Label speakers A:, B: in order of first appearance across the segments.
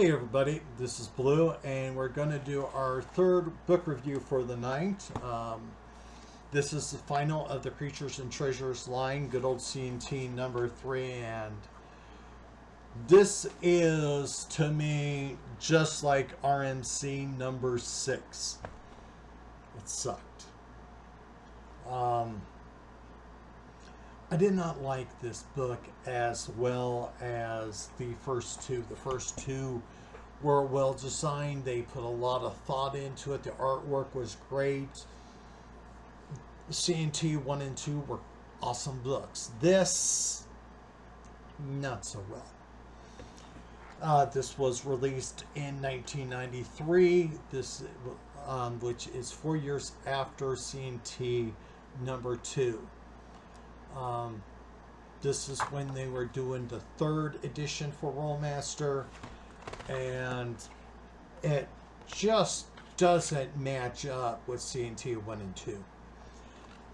A: Hey everybody, this is Blue, and we're going to do our third book review for the night. This is the final of the Creatures and Treasures line, good old C&T number 3, and this is, to me, just like RMC number 6. It sucked. I did not like this book as well as the first two. The first two were well designed. They put a lot of thought into it. The artwork was great. C&T 1 and 2 were awesome books. This, not so well. This was released in 1993. Which is 4 years after C&T number 2. This is when they were doing the third edition for Rolemaster, and it just doesn't match up with C&T 1 and 2.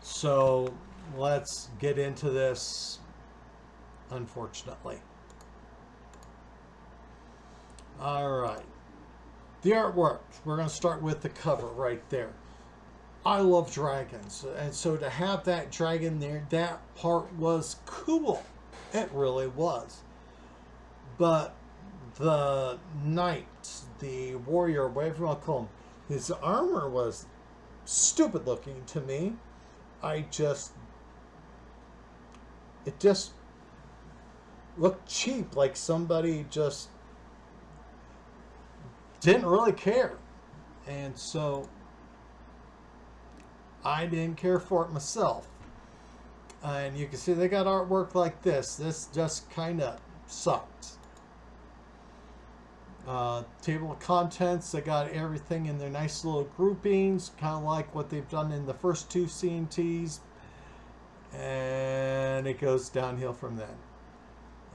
A: So let's get into this, unfortunately. Alright. The artwork. We're going to start with the cover right there. I love dragons, and so to have that dragon there, that part was cool. It really was. But the knight, the warrior, whatever you want to call him, his armor was stupid looking to me. It just looked cheap, like somebody just didn't really care. And so I didn't care for it myself. And you can see they got artwork like this. This just kind of sucked. Table of contents, they got everything in their nice little groupings, kind of like what they've done in the first two C&Ts. And it goes downhill from then.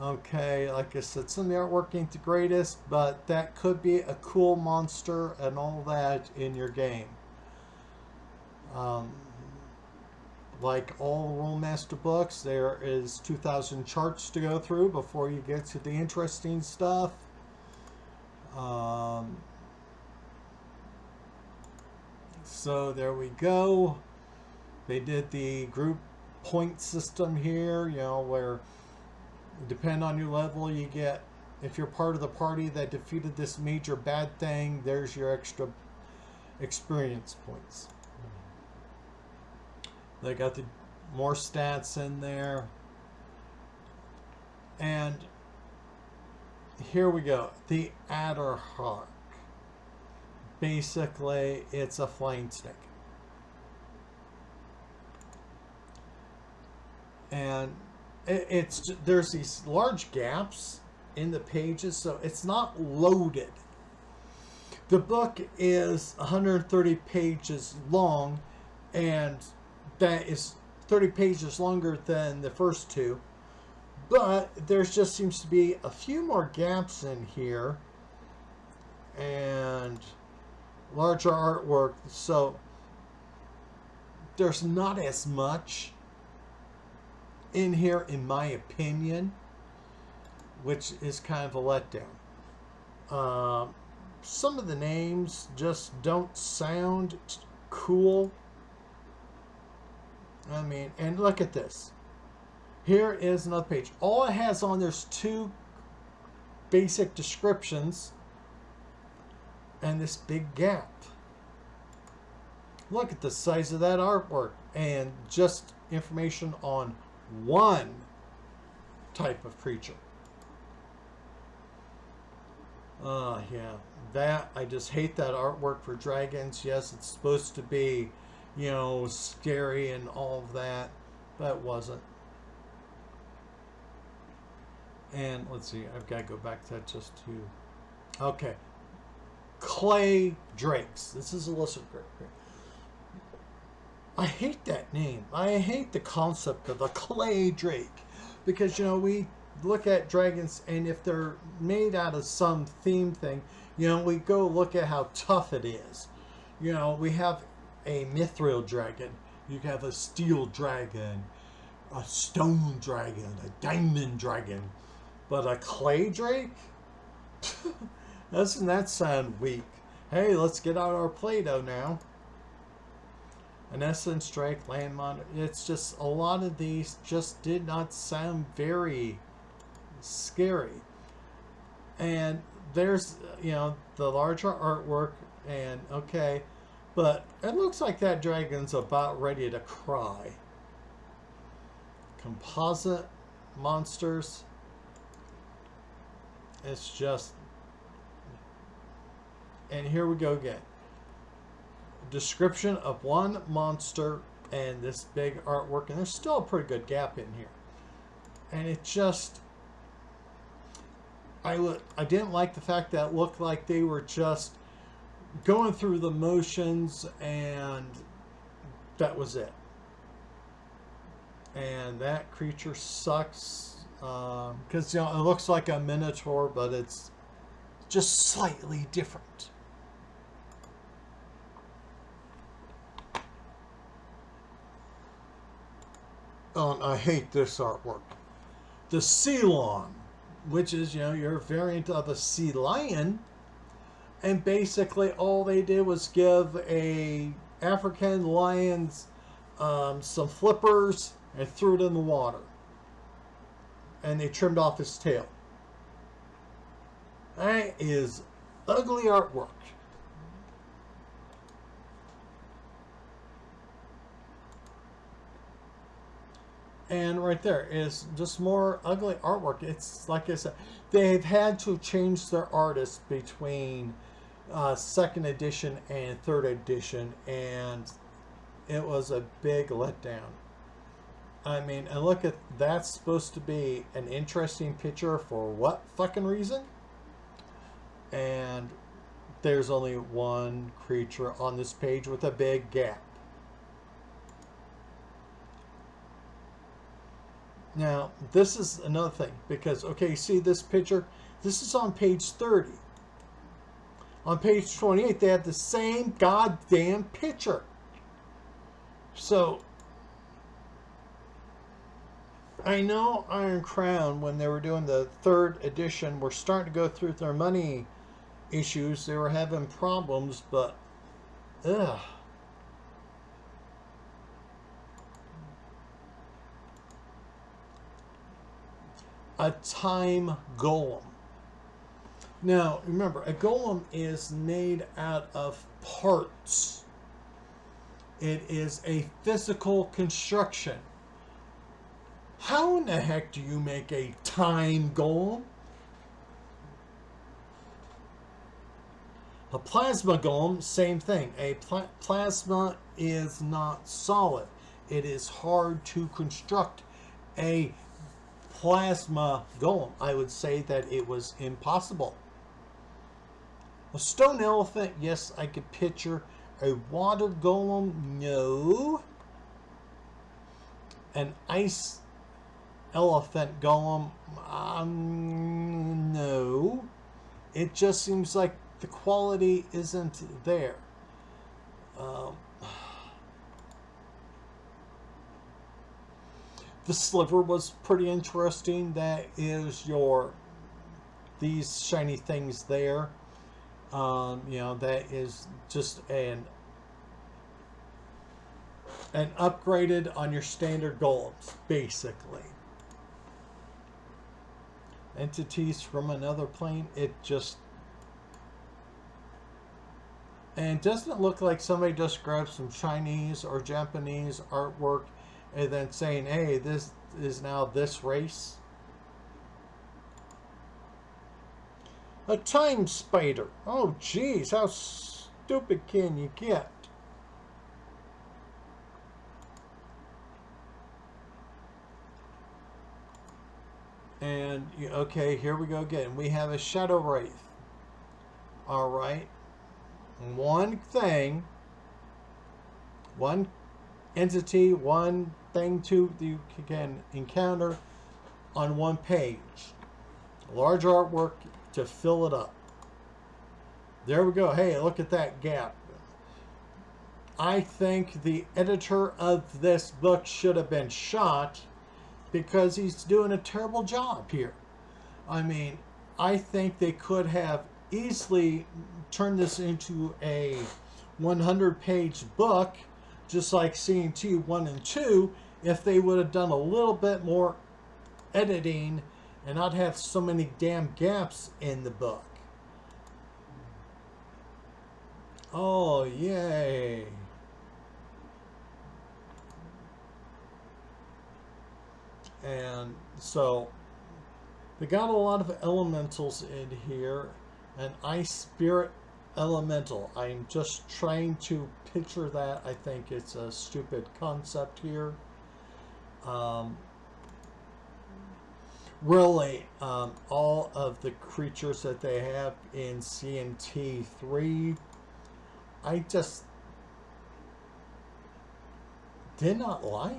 A: Okay, like I said, some of the artwork ain't the greatest, but that could be a cool monster and all that in your game. Like all Rolemaster books, there is 2,000 charts to go through before you get to the interesting stuff. So there we go. They did the group point system here, you know, where depend on your level you get, if you're part of the party that defeated this major bad thing, there's your extra experience points. They got the more stats in there. And here we go. The Adderhawk. Basically, it's a flying snake. And there's these large gaps in the pages, so it's not loaded. The book is 130 pages long, and that is 30 pages longer than the first two, but there just seems to be a few more gaps in here and larger artwork, so there's not as much in here, in my opinion, which is kind of a letdown. Some of the names just don't sound cool. I mean, and look at this. Here is another page. All it has on there's two basic descriptions and this big gap. Look at the size of that artwork and just information on one type of creature. Yeah, that, I just hate that artwork for dragons. Yes, it's supposed to be, you know, scary and all of that, but it wasn't. And let's see, I've got to go back to that just to, okay. Clay Drakes. This is a lizard drake. I hate that name. I hate the concept of a clay drake, because, you know, we look at dragons, and if they're made out of some theme thing, you know, we go look at how tough it is. You know, we have a mithril dragon, you have a steel dragon, a stone dragon, a diamond dragon, but a clay drake? Doesn't that sound weak? Hey, let's get out our Play-Doh now. An Essence Drake, Landmon. It's just a lot of these just did not sound very scary. And there's, the larger artwork, and okay, but it looks like that dragon's about ready to cry. Composite monsters. It's just, and here we go again. Description of one monster and this big artwork, and there's still a pretty good gap in here. And it just, I didn't like the fact that it looked like they were just going through the motions and that was it. And that creature sucks because it looks like a minotaur, but it's just slightly different. Oh, I hate this artwork. The Ceylon, which is, your variant of a sea lion. And basically all they did was give a African lions some flippers and threw it in the water. And they trimmed off his tail. That is ugly artwork. And right there is just more ugly artwork. It's like I said, they've had to change their artists between second edition and third edition, and it was a big letdown. I mean, and look at, that's supposed to be an interesting picture for what fucking reason? And there's only one creature on this page with a big gap. Now, this is another thing, because, okay, you see this picture? This is on page 30. On page 28, they have the same goddamn picture. So, I know Iron Crown, when they were doing the third edition, were starting to go through their money issues. They were having problems, but, ugh. A time golem. Now, remember, a golem is made out of parts. It is a physical construction. How in the heck do you make a time golem? A plasma golem, same thing. A plasma is not solid. It is hard to construct a plasma golem. I would say that it was impossible. A stone elephant, yes, I could picture. A water golem, no. An ice elephant golem, no. It just seems like the quality isn't there. The sliver was pretty interesting. That is these shiny things there. That is just an upgraded on your standard golems, basically. Entities from another plane. It just, and doesn't it look like somebody just grabbed some Chinese or Japanese artwork and then saying, hey, this is now this race? A time spider. Oh, geez, how stupid can you get? And, okay, here we go again. We have a shadow wraith. All right. One thing, one entity, one thing you can encounter on one page. Large artwork to fill it up. There we go. Hey, look at that gap. I think the editor of this book should have been shot because he's doing a terrible job here. I mean, I think they could have easily turn this into a 100-page book, just like CNT 1 and 2, if they would have done a little bit more editing and not have so many damn gaps in the book. Oh, yay. And so they got a lot of elementals in here. An ice spirit elemental. I'm just trying to picture that. I think it's a stupid concept here. Really, all of the creatures that they have in CNT 3, I just did not like.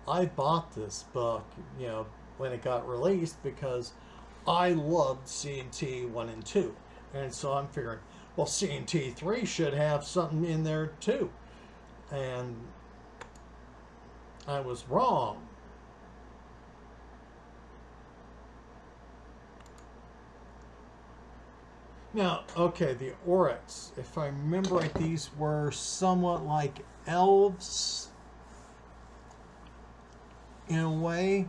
A: I bought this book, when it got released because I loved CNT 1 and 2. And so I'm figuring, well, CNT 3 should have something in there too. And I was wrong. Now, okay, the Oryx, if I remember right, these were somewhat like elves in a way,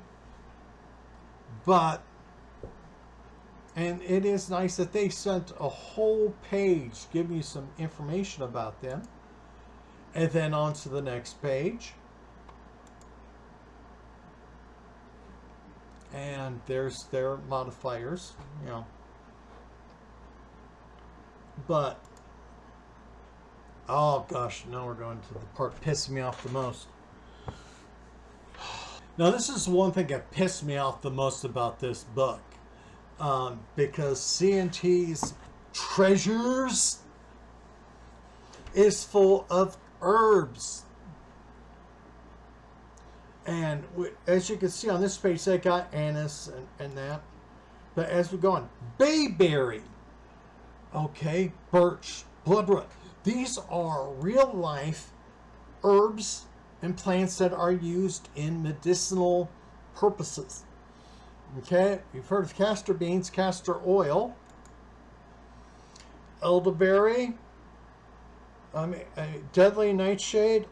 A: and it is nice that they sent a whole page giving you some information about them, and then on to the next page, and there's their modifiers, but oh gosh, now we're going to the part pissing me off the most. Now, this is one thing that pissed me off the most about this book. Because CNT's treasures is full of herbs. And as you can see on this page, they got anise and that. But as we go on, bayberry, okay, birch, bloodroot. These are real life herbs and plants that are used in medicinal purposes. Okay, you've heard of castor beans, castor oil, elderberry, deadly nightshade.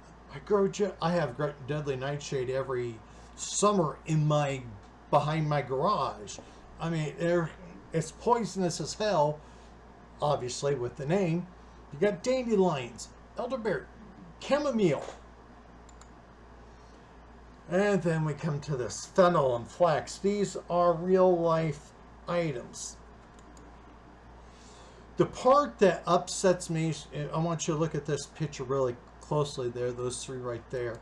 A: I have deadly nightshade every summer behind my garage. It's poisonous as hell, obviously with the name. You got dandelions, elderberry, chamomile. And then we come to this fennel and flax. These are real life items. The part that upsets me, I want you to look at this picture really closely there, those three right there.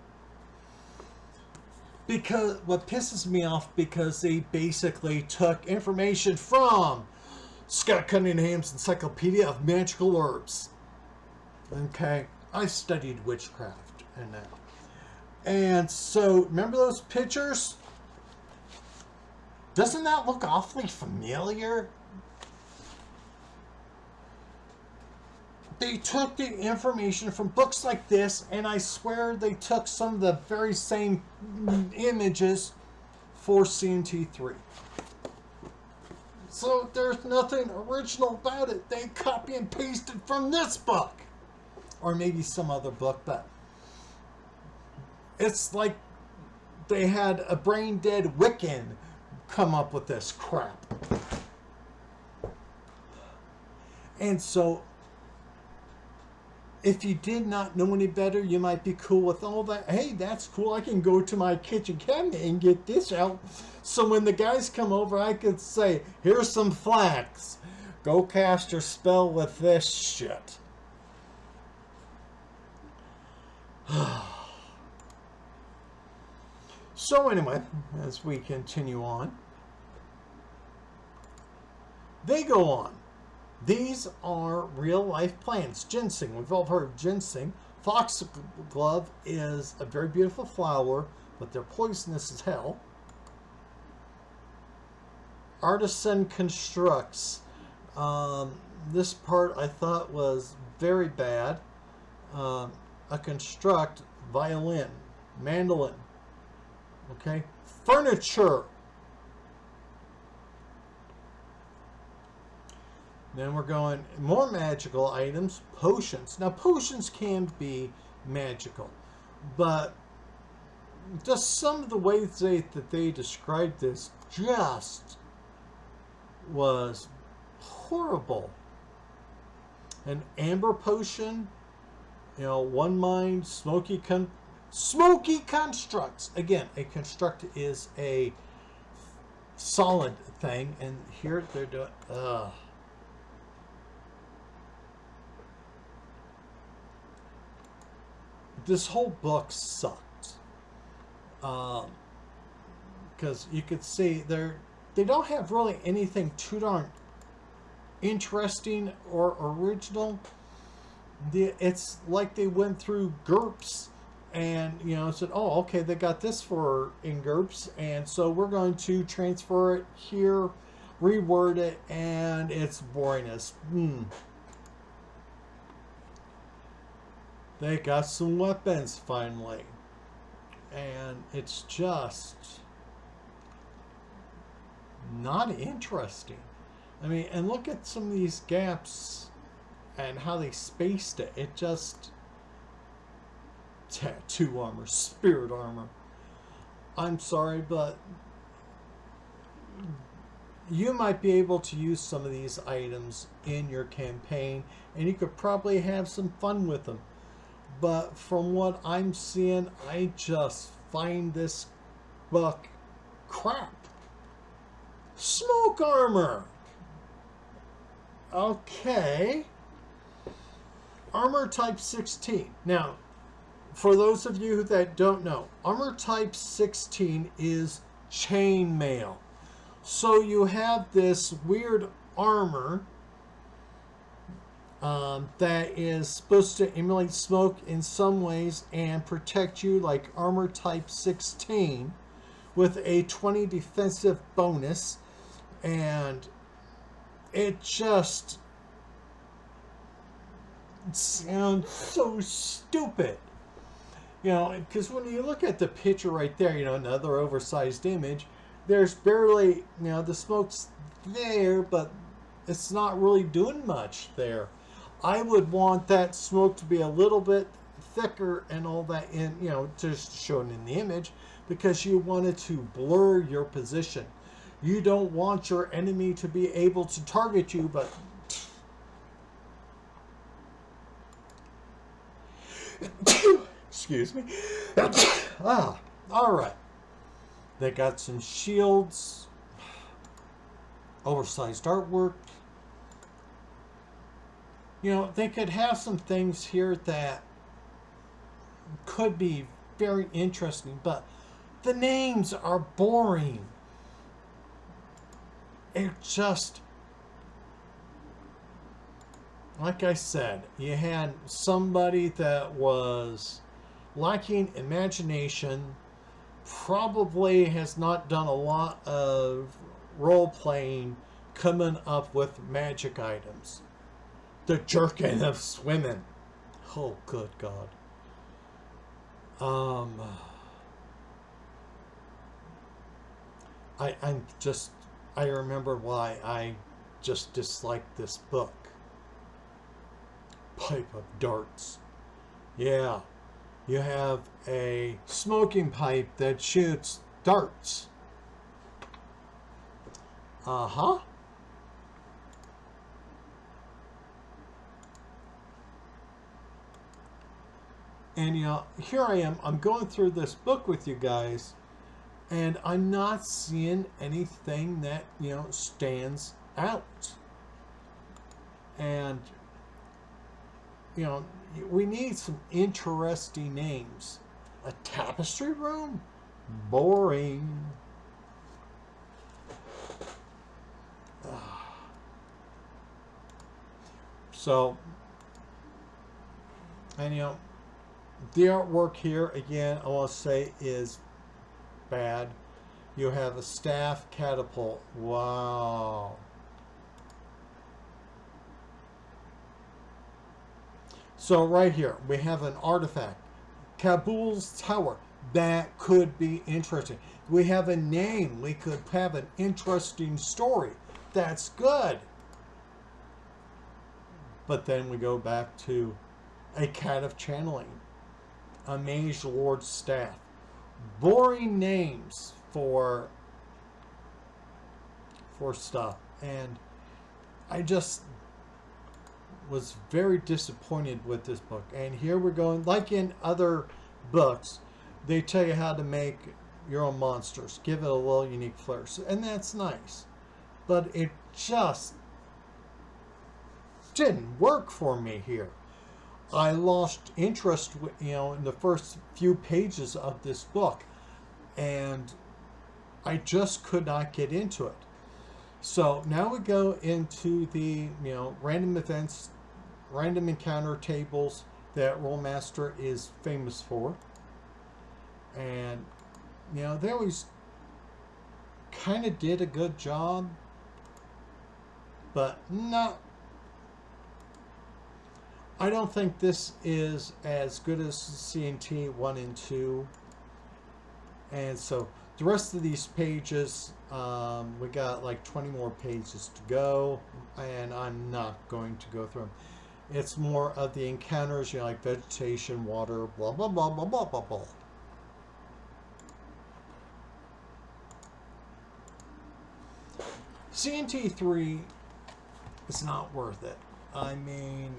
A: Because what pisses me off, because they basically took information from Scott Cunningham's Encyclopedia of Magical Herbs. Okay, I studied witchcraft and that. And so, remember those pictures? Doesn't that look awfully familiar? They took the information from books like this, and I swear they took some of the very same images for CNT3. So there's nothing original about it. They copy and pasted from this book. Or maybe some other book, but it's like they had a brain-dead Wiccan come up with this crap. And so, if you did not know any better, you might be cool with all that. Hey, that's cool. I can go to my kitchen cabinet and get this out. So when the guys come over, I could say, here's some flax. Go cast your spell with this shit. So anyway, as we continue on, they go on. These are real life plants. Ginseng, we've all heard of ginseng. Foxglove is a very beautiful flower, but they're poisonous as hell. Artisan constructs. This part I thought was very bad. A construct, violin, mandolin. Okay, furniture. Then we're going more magical items, potions. Now, potions can be magical, but just some of the ways that they described this just was horrible. An amber potion, one mind, smoky constructs. Again, a construct is a solid thing, and here they're doing. This whole book sucked, because you could see they don't have really anything too darn interesting or original. It's like they went through GURPS and said, oh, okay, they got this in GURPS, and so we're going to transfer it here, reword it, and it's boring as They got some weapons finally, and it's just not interesting. I mean, and look at some of these gaps and how they spaced it. It just... tattoo armor, spirit armor. I'm sorry, but you might be able to use some of these items in your campaign, and you could probably have some fun with them. But from what I'm seeing, I just find this book crap. Smoke armor. Okay. Armor type 16. Now, for those of you that don't know, armor type 16 is chainmail. So you have this weird armor that is supposed to emulate smoke in some ways and protect you like armor type 16 with a 20 defensive bonus, and it just sounds so stupid. Because when you look at the picture right there, another oversized image, there's barely, the smoke's there, but it's not really doing much there. I would want that smoke to be a little bit thicker and all that just shown in the image, because you wanted to blur your position. You don't want your enemy to be able to target you, but excuse me. All right. They got some shields, oversized artwork. They could have some things here that could be very interesting, but the names are boring. It just, like I said, you had somebody that was lacking imagination, probably has not done a lot of role playing, coming up with magic items. The jerking of swimming. Oh, good God. I remember why I just disliked this book. Pipe of darts. Yeah. You have a smoking pipe that shoots darts. Uh-huh. And here I am, I'm going through this book with you guys, and I'm not seeing anything that, stands out. And, we need some interesting names. A tapestry room? Boring. So, and the artwork here, again, I want to say is bad. You have a staff catapult. Wow. So right here, we have an artifact. Kabul's Tower. That could be interesting. We have a name. We could have an interesting story. That's good. But then we go back to a cat of channeling, a mage lord's staff. Boring names for stuff. And I just was very disappointed with this book. And here we're going, like in other books, they tell you how to make your own monsters, give it a little unique flair, and that's nice. But it just didn't work for me here. I lost interest, in the first few pages of this book, and I just could not get into it. So now we go into the, random events, random encounter tables that Rolemaster is famous for. And, they always kind of did a good job, but not. I don't think this is as good as C&T 1 and 2. And so the rest of these pages, we got like 20 more pages to go, and I'm not going to go through them. It's more of the encounters, like vegetation, water, blah, blah, blah, blah, blah, blah, blah. C&T 3 is not worth it. I mean,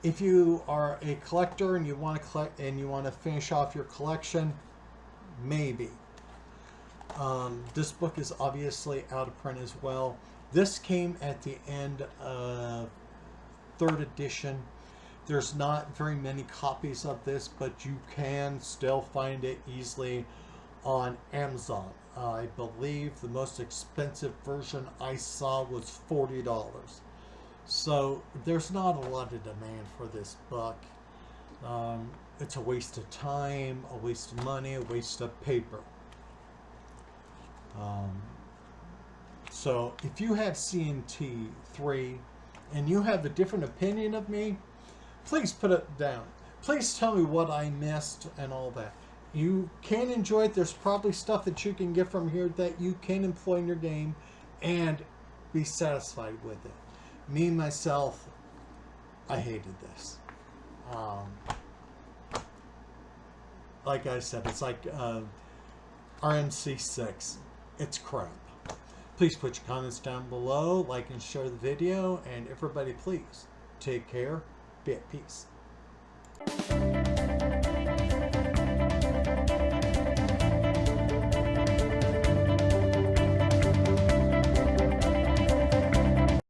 A: if you are a collector and you want to collect and you want to finish off your collection, maybe. This book is obviously out of print as well. This came at the end of 3rd edition. There's not very many copies of this, but you can still find it easily on Amazon. I believe the most expensive version I saw was $40. So there's not a lot of demand for this book. It's a waste of time, a waste of money, a waste of paper. So if you have C&T 3 and you have a different opinion of me, please put it down. Please tell me what I missed and all that. You can enjoy it. There's probably stuff that you can get from here that you can employ in your game and be satisfied with it. Me, myself, I hated this. Like I said, it's like RMC6. It's crap. Please put your comments down below, like and share the video, and everybody please take care, be at peace.